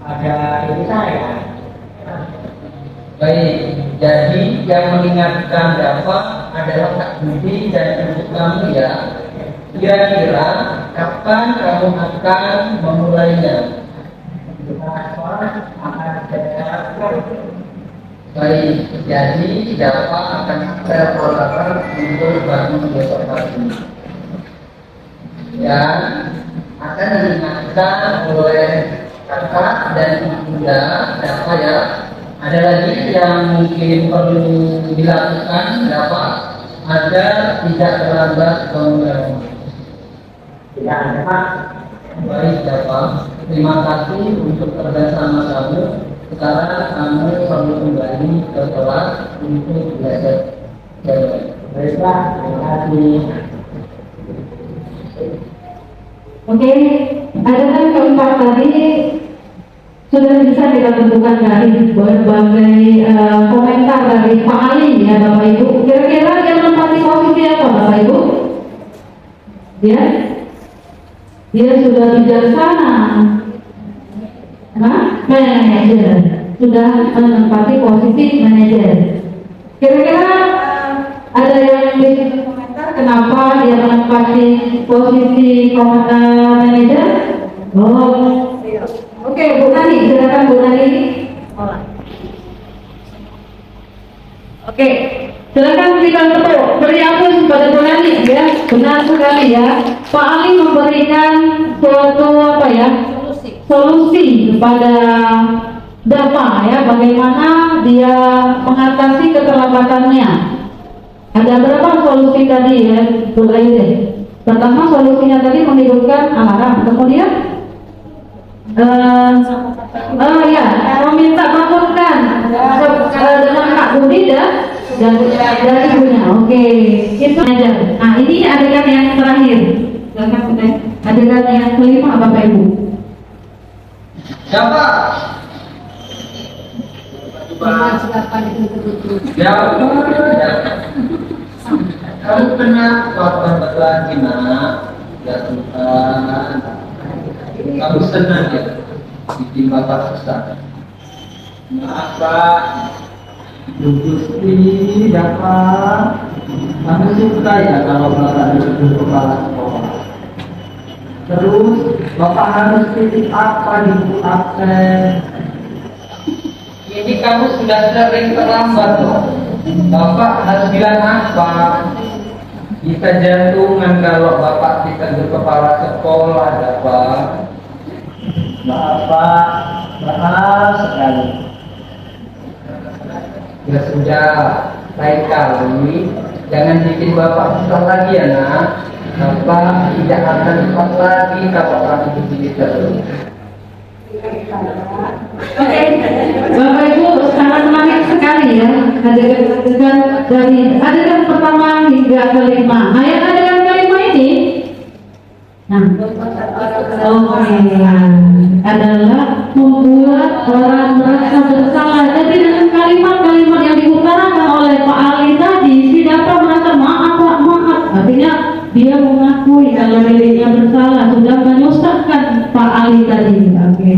ada ini saya. Baik, jadi yang mengingatkan dapat adalah Kak Budi dan ibu kamu ya. Kira-kira kapan kamu akan memulainya? Baik, jadi dapat akan terpolakan untuk bangun besok pagi. Dan akan diingatkan oleh kakak dan ibunda dapat ya. Ada lagi yang mungkin perlu dilakukan dapat agar tidak terlambat bangun. Tidak ada Pak. Baik dapat. Terima kasih untuk kerjasama kamu. Sekarang kamu perlu kembali ke kelas untuk belajar. Baiklah, terima kasih. Oke, ada kan keempat tadi sudah bisa kita tentukan dari berbagai komentar dari Pak Ali ya Bapak Ibu. Kira-kira yang menempati posisi apa Bapak Ibu? Dia sudah bijaksana, manajer, sudah menempati posisi manajer. Kira-kira ada yang bisa komentar kenapa dia menempati posisi manajer? Oke, Bu Nani, silakan Bu Nani. Oke, silakan berikan tepuk, beri aplaus pada Bu Nani ya. Benar sekali ya. Pak Ali memberikan suatu solusi kepada Dapa ya, bagaimana dia mengatasi keterlambatannya. Ada berapa solusi tadi ya, Bu Aide? Pertama solusinya tadi menghidupkan alarm, kemudian meminta bangunkan dengan Kak Budi dan ibunya. Oke, itu aja. Nah ini adegan yang terakhir. Adegan yang kelima Bapak Ibu. Siapa? Kamu kena korban lagi nak? Ya Tuhan. Kamu senang ya ditimpa Pak Ustaz. Maaf Pak, Gusti dapat. Kamu suka ya kalau Bapak duduk kepala sekolah. Terus Bapak harus titik apa di buku absen. Ini kamu sudah sering terlambat loh. Bapak harus bilang apa? Bisa jantungan kalau Bapak ditegur kepala sekolah, Bapak. Bapak mahal sekali. Ya sudah, lain kali jangan bikin Bapak susah lagi ya nak. Bapak tidak akan cepat lagi kalau kamu begini terus. Bapak Ibu sangat menarik sekali ya adegan dari adegan pertama hingga kelima. Adegan kelima ini, nah, adalah membuat orang merasa bersalah. Jadi dengan kalimat-kalimat yang diutarakan oleh Pak Ali tadi, si dapat merasa maaf Pak, maaf. Artinya dia mengakui kalau dirinya bersalah, sudah menyusahkan Pak Ali tadi. Oke.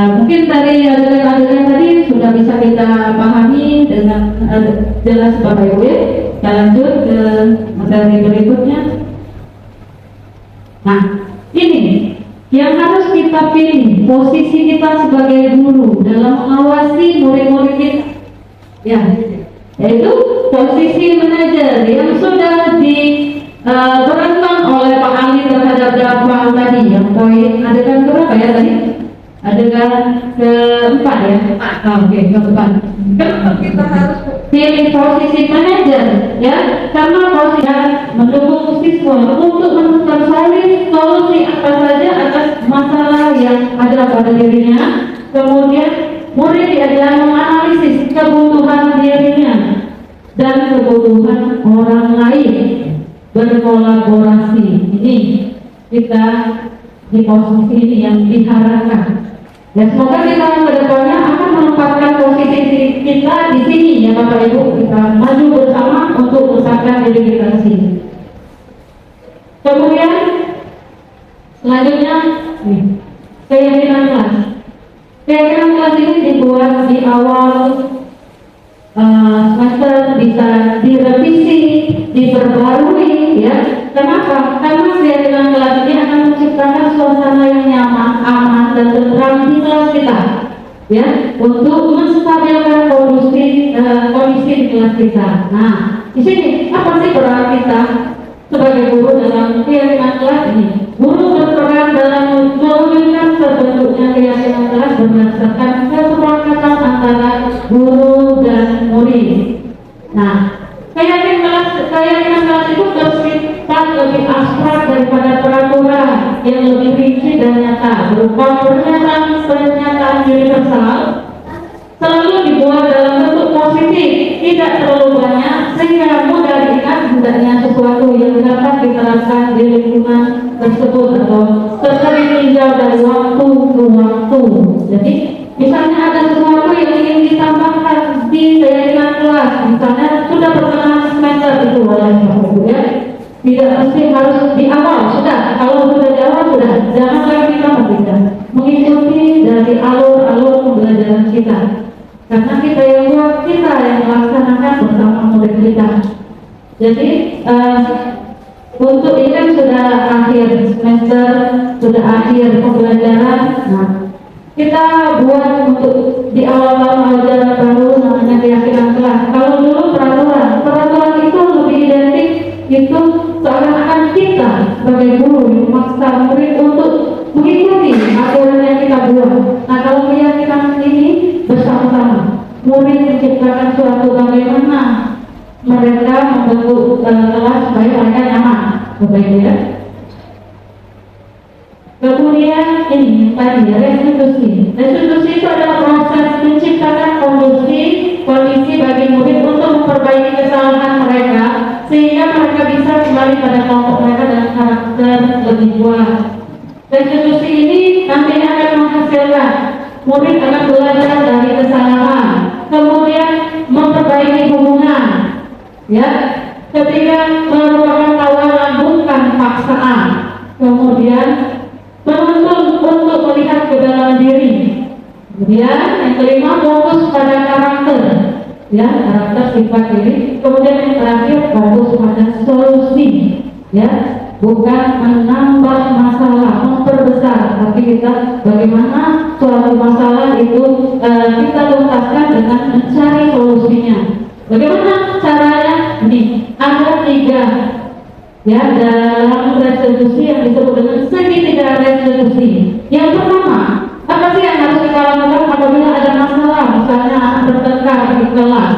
Mungkin dari adegan-adegan tadi sudah bisa kita pahami dengan jelas Bapak Ibu ya. Kita lanjut ke materi berikutnya. Nah, ini yang harus kita pilih posisi kita sebagai guru dalam mengawasi murid-murid kita. Ya, yaitu posisi manajer yang sudah diperankan oleh Pak Ali terhadap dakwah tadi. Yang poin adegan berapa ya tadi? Adegan keempat ya. Oke, keempat. Kita harus Pilih posisi manajer ya, karena posisi mendukung siswa untuk menemukan solusi apa saja atas masalah yang ada pada dirinya. Kemudian murid diajar menganalisis kebutuhan dirinya dan kebutuhan orang lain, berkolaborasi. Ini kita di posisi ini yang diharapkan. Ya, semoga kita ke depannya akan menempatkan posisi kita di sini ya Bapak Ibu, kita maju bersama untuk membesarkan diri kita di sini. Kemudian selanjutnya keyakinan kelas. Keyakinan kelas ini dibuat di awal semester, bisa direvisi, diperbarui ya. Kenapa? Karena keyakinan kelas ini akan menciptakan suasana yang nyaman, aman dan tentram di kelas kita, ya, untuk menstabilkan kondisi di kelas kita. Nah, di sini apa sih peran kita sebagai guru dalam keyakinan kelas ini? Guru berperan dalam mewujudkan terbentuknya keyakinan kelas berdasarkan kesepakatan antara guru dan murid. Nah, keyakinan kelas itu bersifat lebih abstrak daripada peraturan yang lebih rinci dan nyata, berupa pernyataan universal, selalu dibuat dalam bentuk positif, tidak terlalu banyak sehingga mudah diingat, hendaknya sesuatu yang dapat diterapkan di lingkungan tersebut atau sering tinjau dari waktu ke waktu. Jadi misalnya ada sesuatu yang ingin ditambahkan di keyakinan kelas, misalnya sudah pertengahan semester itu oleh Bapak ya, tidak mesti harus di awal, sudah, kalau sudah di awal sudah, jangan lagi kita mengikuti dari alur-alur pembelajaran kita, karena kita yang buat, kita yang melaksanakan bersama murid kita. Jadi untuk ini kan sudah akhir semester, sudah akhir pembelajaran. Nah, kita buat untuk di awal ajaran baru namanya keyakinan kelas. Kalau dulu peraturan itu lebih identik, itu seakan-akan kita sebagai guru memaksa murid untuk mengikuti aturan yang kita buat. Nah, kalau keyakinan ini bersama-sama, murid menciptakan suatu bagaimana mereka membentuk kelas supaya mereka nyaman, begitu ya. Kemudian ini tadi restitusi. Restitusi itu adalah proses menciptakan kondisi bagi murid untuk memperbaiki kesalahan mereka sehingga mereka bisa kembali pada kelompok mereka dan karakter lebih kuat. Restitusi ini nantinya akan menghasilkan murid akan belajar dari kesalahan, kemudian memperbaiki hubungan, ya. Ketiga, merupakan tawaran bukan paksaan. Kemudian menuntun untuk melihat ke dalam diri. Kemudian yang kelima, fokus pada karakter, ya, karakter sifat diri. Kemudian yang terakhir, fokus pada solusi, ya. bukan menambah masalah, memperbesar, tapi kita bagaimana suatu masalah itu kita tuntaskan dengan mencari solusinya. Bagaimana caranya? Ini ada 3 ya dalam resolusi yang disebut dengan segitiga resolusi. Yang pertama, apa sih yang harus kita lakukan apabila ada masalah, misalnya anak bertengkar di kelas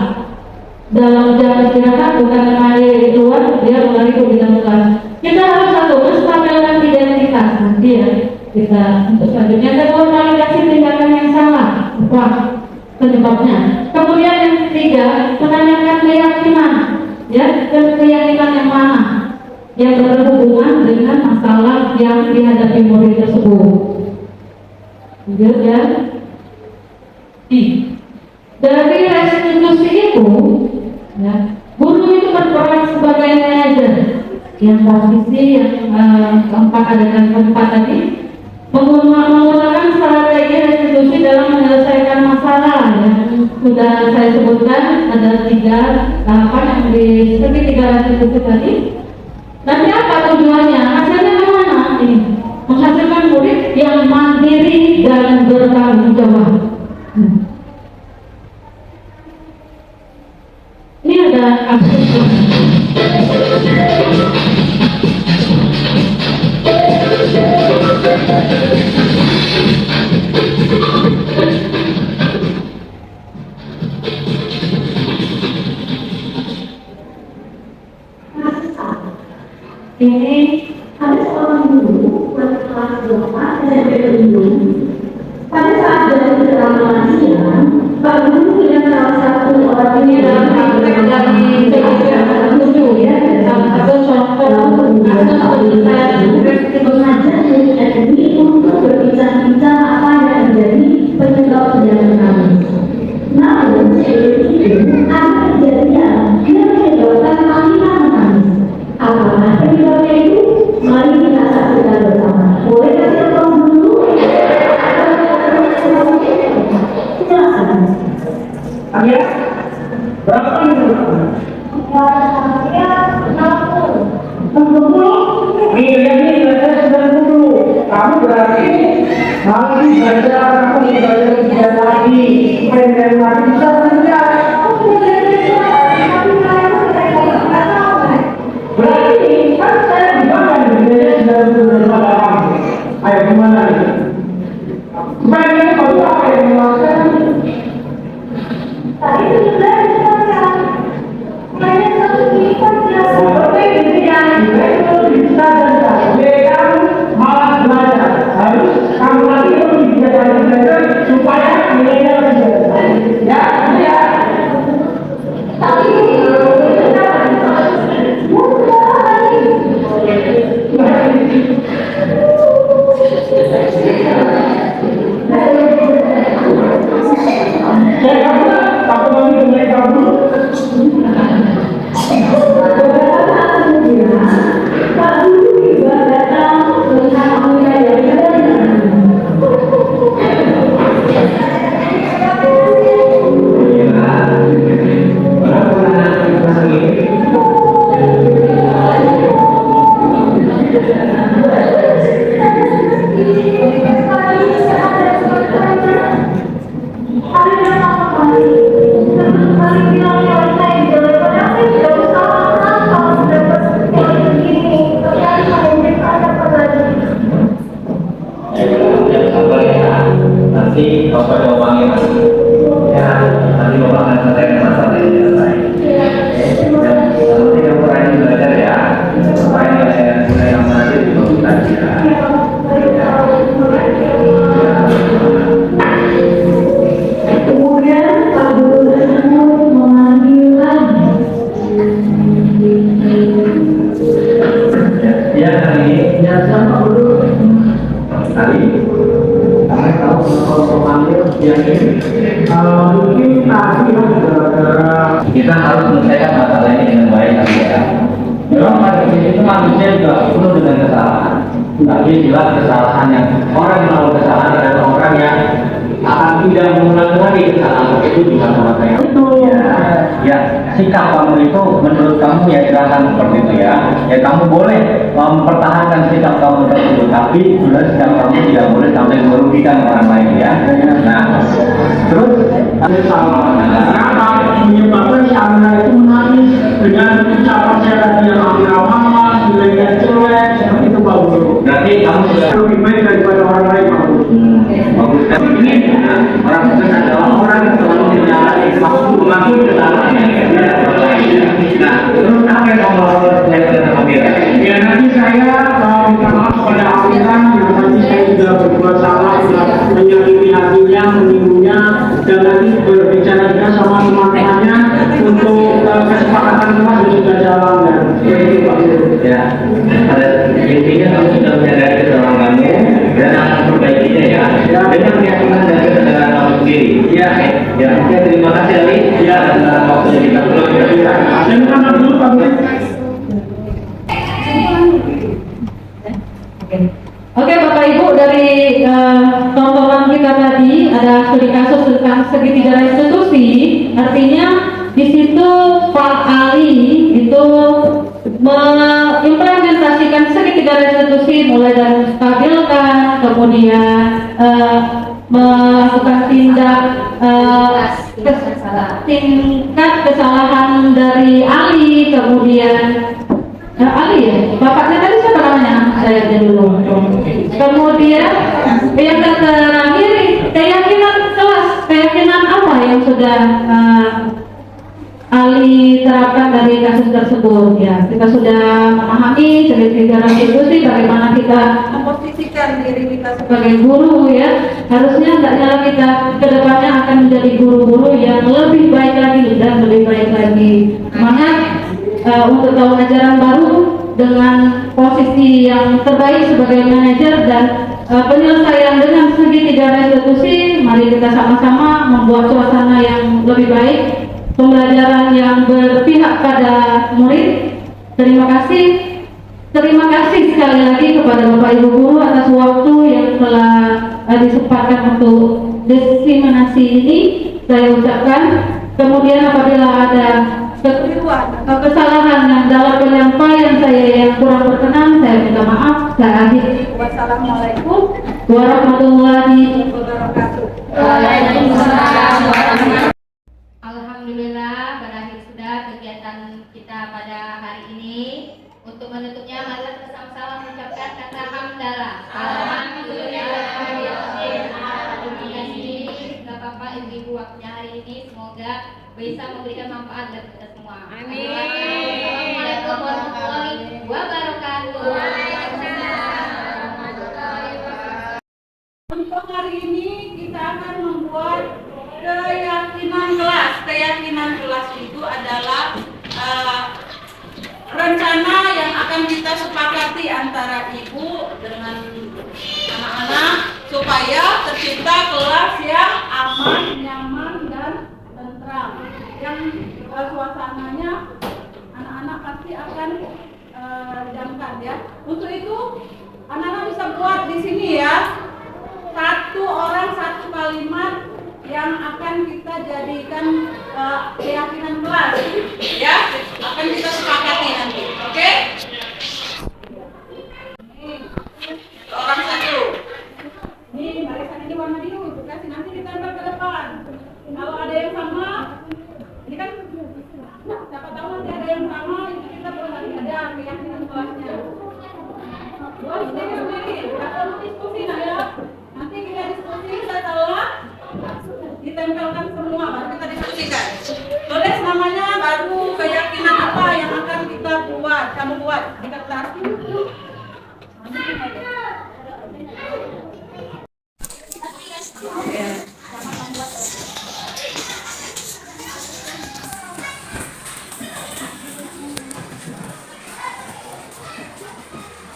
dalam jam istirahat, bukan lari keluar, dia lari ke dalam kelas. Kita harus satu menstabilkan identitas dia. Kita untuk selanjutnya kedua validasi tindakan yang salah, apa penyebabnya. Kemudian yang ketiga, menanyakan keyakinan, ya, dan keyakinan yang mana yang berhubungan dengan masalah yang dihadapi murid tersebut. Ya. Dari restitusi itu, ya, guru itu berperan sebagai manajer yang posisi yang keempat adalah keempat tadi, menggunakan strategi restitusi dalam menyelesaikan masalah yang sudah saya sebutkan. Ada 3 tahapan yang di segitiga restitusi tadi. Nanti apa tujuannya? Hasilnya kemana? Ini menghasilkan murid yang mandiri dan bertanggung jawab. Ini ada aspek ini ada seorang guru kelas 8 SMP Lindung. Pada saat dari keterangan siang, Pak Guru dengan salah satu orang ini dalam praktek dari tujuh ya, salah satu contoh atau mengajar muridnya ini untuk berbincang-bincang apa yang menjadi penyebab perjalanan kami. Namun sebelum itu ada kejadian yang menyebabkan kami menangis. Apakah penyebabnya itu? Mari kita saksikan bersama. Boleh kasih tolong dulu? Silakan. Ya, berapa ini? Ya, 60. Ini 90. Kamu berarti harus belajar, kamu belajar tidak lagi, main lagi bisa saja. Berarti kan saya gimana belajar 90 daripada kamu? Ayo gimana nih? Supaya ini kamu apa yang melakukan? Tadi itu sudah disampaikan. Hanya satu tipe biasa. Seperti ini yang itu bisa dan kamu malah belajar. Harus kamu lagi lebih giat lagi belajar supaya nilainya lebih baik. Ya, ya. Tapi nanti Bapak jawabannya nanti ya, nanti Bapak akan selesaikan masalah ini selesai. Dan nanti kamu rajin belajar ya, supaya nilai yang nanti juga kita kira. kemudian Pak Guru tersebut memanggil lagi. Ya, hari ya sama dulu. Hari kalau memanggil yang ini Mungkin tadi gara-gara kita harus menyelesaikan masalah ini dengan baik nanti ya. Memang pada itu manusia juga penuh dengan kesalahan. Tapi jelas kesalahan yang orang yang melakukan kesalahan adalah orang yang akan tidak mengulangi lagi kesalahan itu di masa-masa yang itu ya. ya sikap kamu itu menurut kamu ya silakan seperti itu ya. Ya kamu boleh mempertahankan sikap kamu tersebut, tapi juga sikap kamu tidak boleh sampai merugikan orang lain ya. Nah, terus Kenapa menyebabkan karena itu menangis dengan ucapan saya tadi yang ramah-ramah, nilainya jelek, seperti itu Pak Guru. berarti kamu sudah Lebih baik daripada orang lain Pak Guru. bagus. Ini orang bukan adalah orang yang selalu menyalahi mengaku kesalahannya. Nah, terus apa yang kamu lakukan dengan Amira? Ya nanti saya minta maaf kepada Amiran yang nanti saya sudah berbuat salah, sudah menyakiti hatinya, menyinggungnya, dan nanti berbicara juga sama teman-temannya untuk kesepakatan kelas yang sudah jalankan. Seperti itu Pak Guru. Ya, pada intinya kamu sudah menyadari kesalahan kamu dan akan memperbaikinya ya. Dengan keyakinan dan kesadaran kamu sendiri. Ya, ya. Oke, terima kasih Ali. Ya, dalam waktunya kita belum berbicara. Saya minta maaf dulu Pak Guru. Oke Bapak Ibu, dari tontonan kita tadi ada studi kasus tentang segitiga restitusi. Artinya di situ Pak Ali itu mengimplementasikan segitiga restitusi mulai dari menstabilkan, kemudian melakukan tingkat kesalahan dari Ali, kemudian Ali ya, bapaknya tadi siapa namanya? Saya dulu. Kemudian yang terakhir keyakinan kelas, keyakinan apa yang sudah Ali terapkan dari kasus tersebut ya. Kita sudah memahami segitiga restitusi, bagaimana kita memposisikan diri kita sebagai guru ya. Harusnya hendaknya kita kedepannya akan menjadi guru-guru yang lebih baik lagi dan lebih baik lagi. Semangat untuk tahun ajaran baru dengan posisi yang terbaik sebagai manajer dan penyelesaian dengan segitiga restitusi. Mari kita sama-sama membuat suasana yang lebih baik, pembelajaran yang berpihak pada murid. Terima kasih sekali lagi kepada Bapak Ibu guru atas waktu yang telah disempatkan untuk diseminasi ini. Saya ucapkan, kemudian apabila ada kekeliruan atau kesalahan yang dalam penyampaian saya yang kurang berkenan, saya minta maaf. Saya akhiri. Wassalamualaikum warahmatullahi wabarakatuh. Waalaikumsalam warahmatullahi. Alhamdulillah berakhir sudah kegiatan kita pada hari ini. Untuk menutupnya mari kita bersama-sama mengucapkan kata hamdalah. Alhamdulillah. Bapak Ibu waktunya hari ini semoga bisa memberikan manfaat bagi kita semua. Amin. Assalamualaikum warahmatullahi wabarakatuh. Untuk hari ini kita akan membuat keyakinan kelas. Keyakinan kelas itu adalah rencana yang akan kita sepakati antara ibu dengan anak-anak supaya tercipta kelas yang aman, nyaman, dan tentram. Yang suasananya anak-anak pasti akan jamkan ya. Untuk itu anak-anak bisa buat di sini ya. Satu orang satu kalimat yang akan kita jadikan keyakinan kelas ya, akan kita sepakati nanti, oke? Orang satu. Ini barisan ini warna biru, kasih nanti ditempel ke depan. Kalau ada yang sama, ini kan siapa tahu nanti ada yang sama, itu kita boleh ada keyakinan kelasnya. Buat sendiri, atau diskusi ya. Nanti kita diskusi setelah ditempelkan semua, baru kita diskusikan. Tulis namanya, baru keyakinan apa yang akan kita buat, kamu buat di kertas.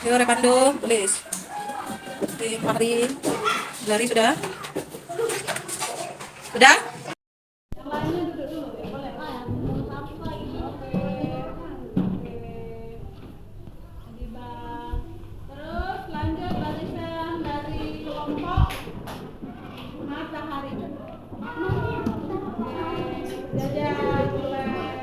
Yuk Repando, tulis. Oke, Fahri, Lari sudah? Sudah? Terus lanjut barisan dari kelompok matahari. Jajan oleh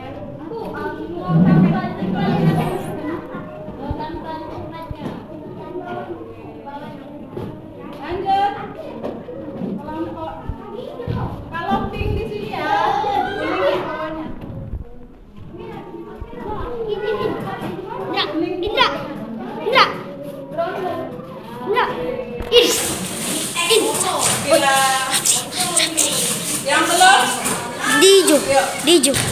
Dijuk.